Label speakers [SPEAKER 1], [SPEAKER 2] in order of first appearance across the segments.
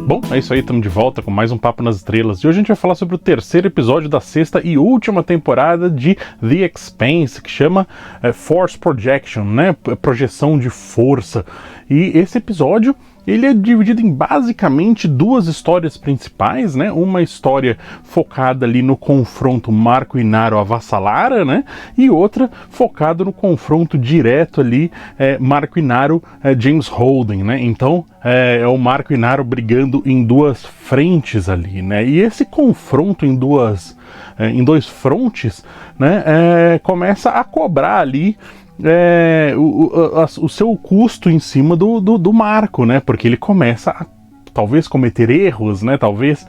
[SPEAKER 1] Bom, é isso aí, estamos de volta com mais um Papo nas Estrelas. E hoje a gente vai falar sobre o terceiro episódio da sexta e última temporada de The Expanse, que chama Force Projection, né? Projeção de força. E esse episódio, ele é dividido em basicamente duas histórias principais, né? Uma história focada ali no confronto Marco Inaro Avassalara, né? E outra focada no confronto direto ali, Marco Inaro James Holden, né? Então, é o Marco Inaro brigando em duas frentes ali, né? E esse confronto em dois frontes, né? Começa a cobrar ali o seu custo em cima do Marco, né? Porque ele começa a talvez cometer erros, né? Talvez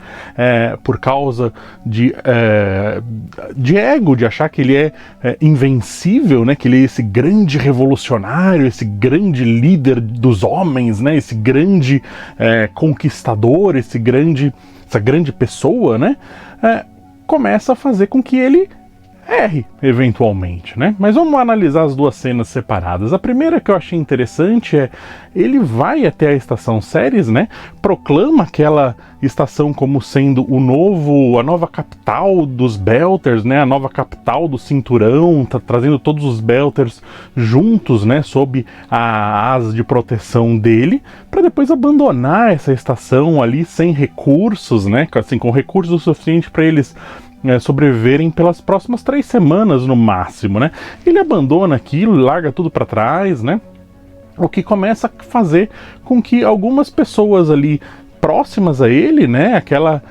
[SPEAKER 1] por causa de ego, de achar que ele é invencível, né? Que ele é esse grande revolucionário, esse grande líder dos homens, né? Esse grande conquistador, essa grande pessoa, né? Começa a fazer com que ele erre, eventualmente, né? Mas vamos analisar as duas cenas separadas. A primeira que eu achei interessante ele vai até a estação Ceres, né? Proclama aquela estação como sendo a nova capital dos Belters, né? A nova capital do cinturão, tá trazendo todos os Belters juntos, né? Sob a asa de proteção dele, para depois abandonar essa estação ali sem recursos, né? Assim, com recursos o suficiente para eles sobreviverem pelas próximas 3 semanas no máximo, né? Ele abandona aquilo, larga tudo para trás, né? O que começa a fazer com que algumas pessoas ali próximas a ele, né? Aquela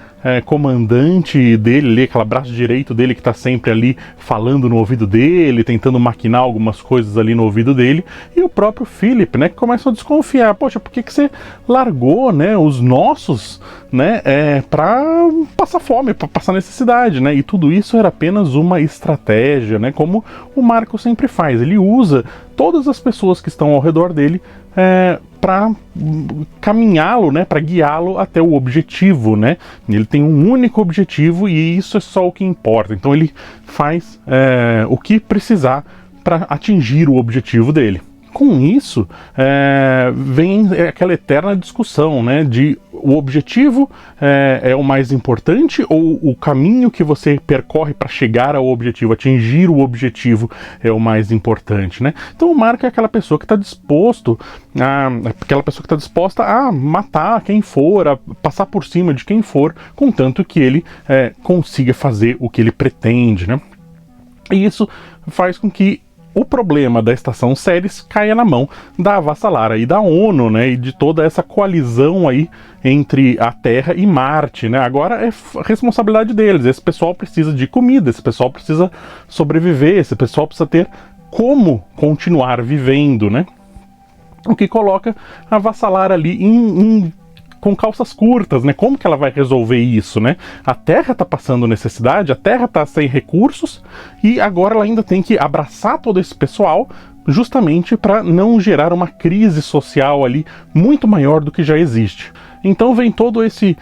[SPEAKER 1] comandante dele ali, aquela braço direito dele que tá sempre ali falando no ouvido dele, tentando maquinar algumas coisas ali no ouvido dele, e o próprio Philip, né, que começam a desconfiar. Poxa, por que você largou, né, os nossos, né, pra passar fome, pra passar necessidade, né? E tudo isso era apenas uma estratégia, né, como o Marco sempre faz. Ele usa todas as pessoas que estão ao redor dele para caminhá-lo, né, para guiá-lo até o objetivo, né? Ele tem um único objetivo e isso é só o que importa. Então ele faz o que precisar para atingir o objetivo dele. Com isso, vem aquela eterna discussão, né, de o objetivo é o mais importante ou o caminho que você percorre para chegar ao objetivo, atingir o objetivo é o mais importante, né? Então o Marco é aquela pessoa que está disposta a matar quem for, a passar por cima de quem for, contanto que ele consiga fazer o que ele pretende, né? E isso faz com que o problema da estação Ceres caia na mão da Avassalara e da ONU, né, e de toda essa coalizão aí entre a Terra e Marte, né? Agora é responsabilidade deles. Esse pessoal precisa de comida, esse pessoal precisa sobreviver, esse pessoal precisa ter como continuar vivendo, né? O que coloca a Avassalara ali com calças curtas, né? Como que ela vai resolver isso, né? A Terra tá passando necessidade, a Terra tá sem recursos e agora ela ainda tem que abraçar todo esse pessoal justamente para não gerar uma crise social ali muito maior do que já existe. Então vem todo esse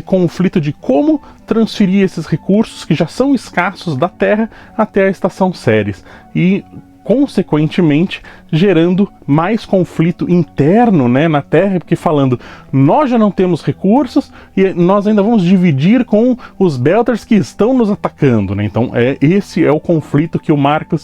[SPEAKER 1] conflito de como transferir esses recursos que já são escassos da Terra até a estação Ceres e consequentemente gerando mais conflito interno, né, na Terra, porque falando, nós já não temos recursos e nós ainda vamos dividir com os Belters que estão nos atacando, né? Então esse é o conflito que o Marco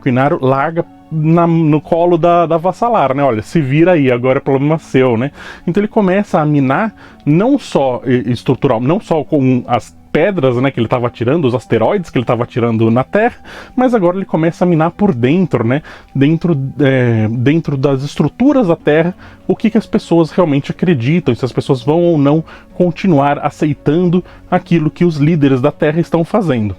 [SPEAKER 1] Inaro larga no colo da Avassalara, né? Olha, se vira aí, agora é problema seu, né? Então ele começa a minar não só estrutural, não só com as pedras, né, que ele estava tirando, os asteroides que ele estava tirando na Terra, mas agora ele começa a minar por dentro, né, dentro das estruturas da Terra, o que as pessoas realmente acreditam, se as pessoas vão ou não continuar aceitando aquilo que os líderes da Terra estão fazendo.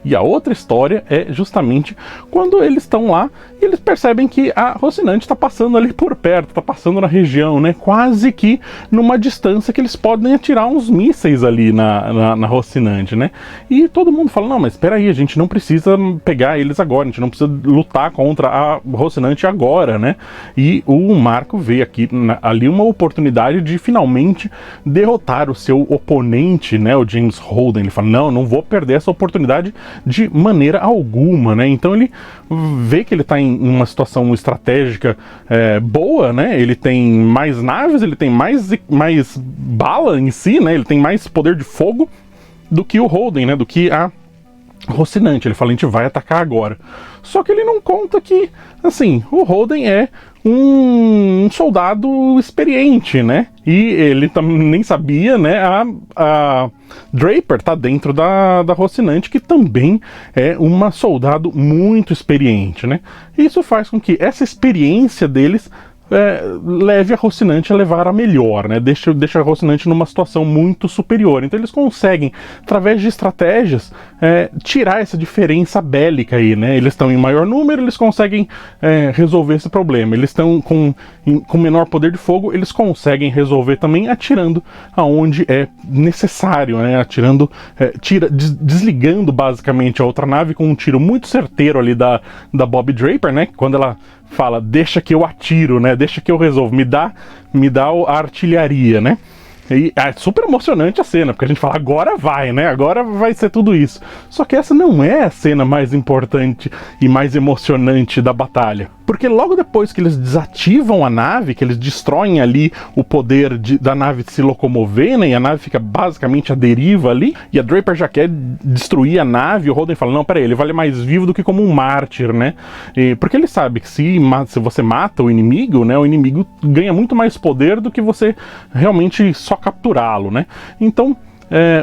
[SPEAKER 1] E a outra história é justamente quando eles estão lá e eles percebem que a Rocinante está passando ali por perto, está passando na região, né? Quase que numa distância que eles podem atirar uns mísseis ali na Rocinante, né? E todo mundo fala, não, mas espera aí, a gente não precisa pegar eles agora, a gente não precisa lutar contra a Rocinante agora, né? E o Marco vê ali uma oportunidade de finalmente derrotar o seu oponente, né? O James Holden. Ele fala, não vou perder essa oportunidade de maneira alguma, né? Então ele vê que ele está em uma situação estratégica boa, né? Ele tem mais naves, ele tem mais bala em si, né? Ele tem mais poder de fogo do que o Holden, né? Do que a Rocinante. Ele fala, a gente vai atacar agora. Só que ele não conta que, assim, o Holden é um soldado experiente, né? E ele nem sabia, né? A Draper tá dentro da Rocinante, que também é uma soldado muito experiente, né? Isso faz com que essa experiência deles leve a Rocinante a levar a melhor, né? Deixa a Rocinante numa situação muito superior. Então eles conseguem, através de estratégias, tirar essa diferença bélica aí, né? Eles estão em maior número, eles conseguem resolver esse problema. Eles estão com menor poder de fogo, eles conseguem resolver também atirando aonde é necessário, né? Atirando, desligando basicamente a outra nave com um tiro muito certeiro ali da Bob Draper, né? Quando ela fala, deixa que eu atiro, né? Deixa que eu resolvo, me dá a artilharia, né? E é super emocionante a cena, porque a gente fala, agora vai, né? Agora vai ser tudo isso. Só que essa não é a cena mais importante e mais emocionante da batalha. Porque logo depois que eles desativam a nave, que eles destroem ali o poder da nave se locomover, né? E a nave fica basicamente à deriva ali, e a Draper já quer destruir a nave, e o Holden fala, não, peraí, ele vale mais vivo do que como um mártir, né? Porque ele sabe que se você mata o inimigo, né? O inimigo ganha muito mais poder do que você realmente só capturá-lo, né? Então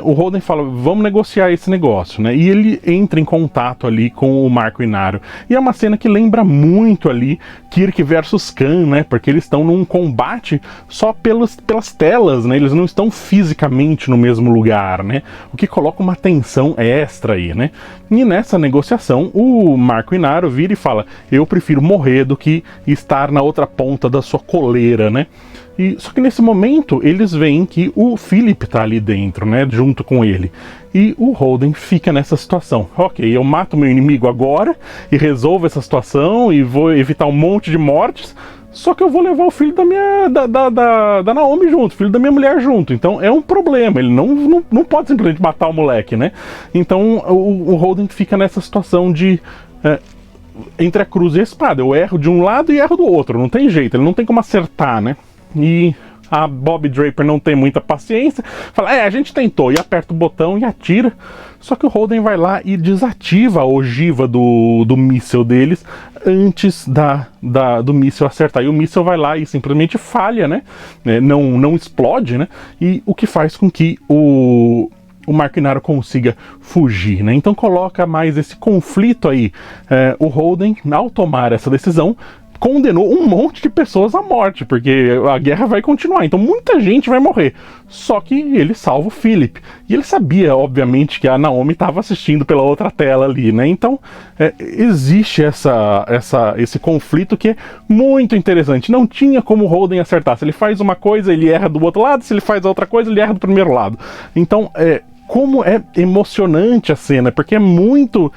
[SPEAKER 1] o Holden fala, vamos negociar esse negócio, né? E ele entra em contato ali com o Marco Inaro. E é uma cena que lembra muito ali Kirk versus Khan, né? Porque eles estão num combate só pelas telas, né? Eles não estão fisicamente no mesmo lugar, né? O que coloca uma tensão extra aí, né? E nessa negociação, o Marco Inaro vira e fala, eu prefiro morrer do que estar na outra ponta da sua coleira, né? Só que nesse momento eles veem que o Philip tá ali dentro, né, junto com ele. E o Holden fica nessa situação. Ok, eu mato meu inimigo agora e resolvo essa situação e vou evitar um monte de mortes, só que eu vou levar o filho da Naomi junto, filho da minha mulher junto. Então é um problema, ele não pode simplesmente matar o moleque, né? Então o Holden fica nessa situação de... entre a cruz e a espada. Eu erro de um lado e erro do outro, não tem jeito, ele não tem como acertar, né? E a Bob Draper não tem muita paciência, fala, a gente tentou, e aperta o botão e atira. Só que o Holden vai lá e desativa a ogiva do míssil deles antes do míssil acertar. E o míssil vai lá e simplesmente falha, né? Não explode, né? E o que faz com que o Marco Inaro consiga fugir, né? Então coloca mais esse conflito aí. O Holden, ao tomar essa decisão, condenou um monte de pessoas à morte, porque a guerra vai continuar, então muita gente vai morrer. Só que ele salva o Philip. E ele sabia, obviamente, que a Naomi estava assistindo pela outra tela ali, né? Então, existe esse conflito que é muito interessante. Não tinha como o Holden acertar. Se ele faz uma coisa, ele erra do outro lado. Se ele faz outra coisa, ele erra do primeiro lado. Então, como é emocionante a cena, porque é muito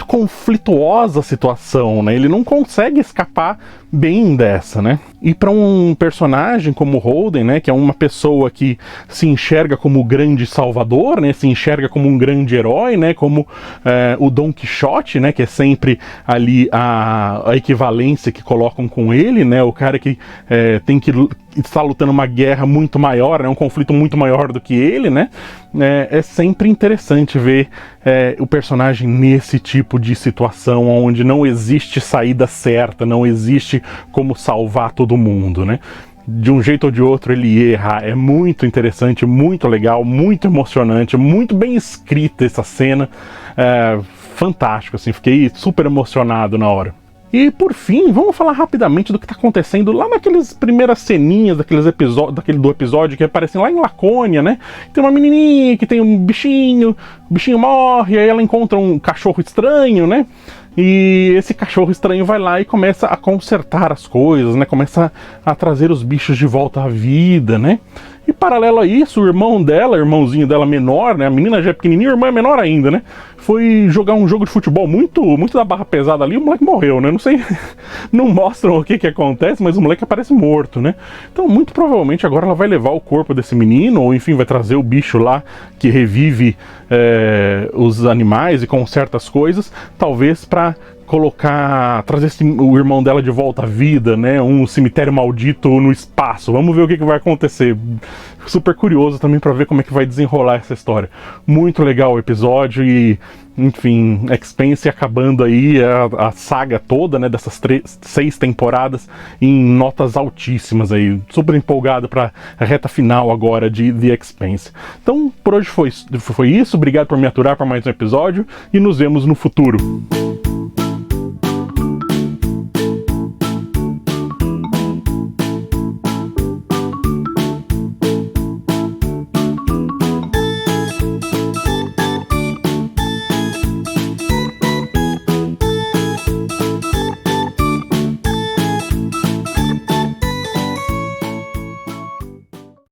[SPEAKER 1] conflituosa a situação, né? Ele não consegue escapar bem dessa, né? E para um personagem como o Holden, né, que é uma pessoa que se enxerga como o grande salvador, né, se enxerga como um grande herói, né, como o Don Quixote, né, que é sempre ali a equivalência que colocam com ele, né, o cara que tem que estar lutando uma guerra muito maior, né, um conflito muito maior do que ele, né, é sempre interessante ver o personagem nesse tipo de situação onde não existe saída certa, não existe como salvar todo mundo, né? De um jeito ou de outro ele erra. É muito interessante, muito legal, muito emocionante, muito bem escrita essa cena, fantástico, assim, fiquei super emocionado na hora. E por fim, vamos falar rapidamente do que está acontecendo lá naquelas primeiras ceninhas do episódio que aparecem lá em Lacônia, né? Tem uma menininha que tem um bichinho, o bichinho morre, aí ela encontra um cachorro estranho, né? E esse cachorro estranho vai lá e começa a consertar as coisas, né? Começa a trazer os bichos de volta à vida, né? E E paralelo a isso, o irmão dela, irmãozinho dela menor, né, a menina já é pequenininha, a irmã é menor ainda, né, foi jogar um jogo de futebol muito da barra pesada ali, o moleque morreu, né, não sei, não mostram o que acontece, mas o moleque aparece morto, né. Então, muito provavelmente agora ela vai levar o corpo desse menino, ou enfim, vai trazer o bicho lá que revive os animais e conserta as coisas, talvez para trazer o irmão dela de volta à vida, né? Um cemitério maldito no espaço. Vamos ver o que vai acontecer. Super curioso também para ver como é que vai desenrolar essa história. Muito legal o episódio e, enfim, Expanse acabando aí a saga toda, né? Dessas 6 temporadas em notas altíssimas aí. Super empolgado para a reta final agora de The Expanse. Então, por hoje foi isso. Obrigado por me aturar para mais um episódio e nos vemos no futuro.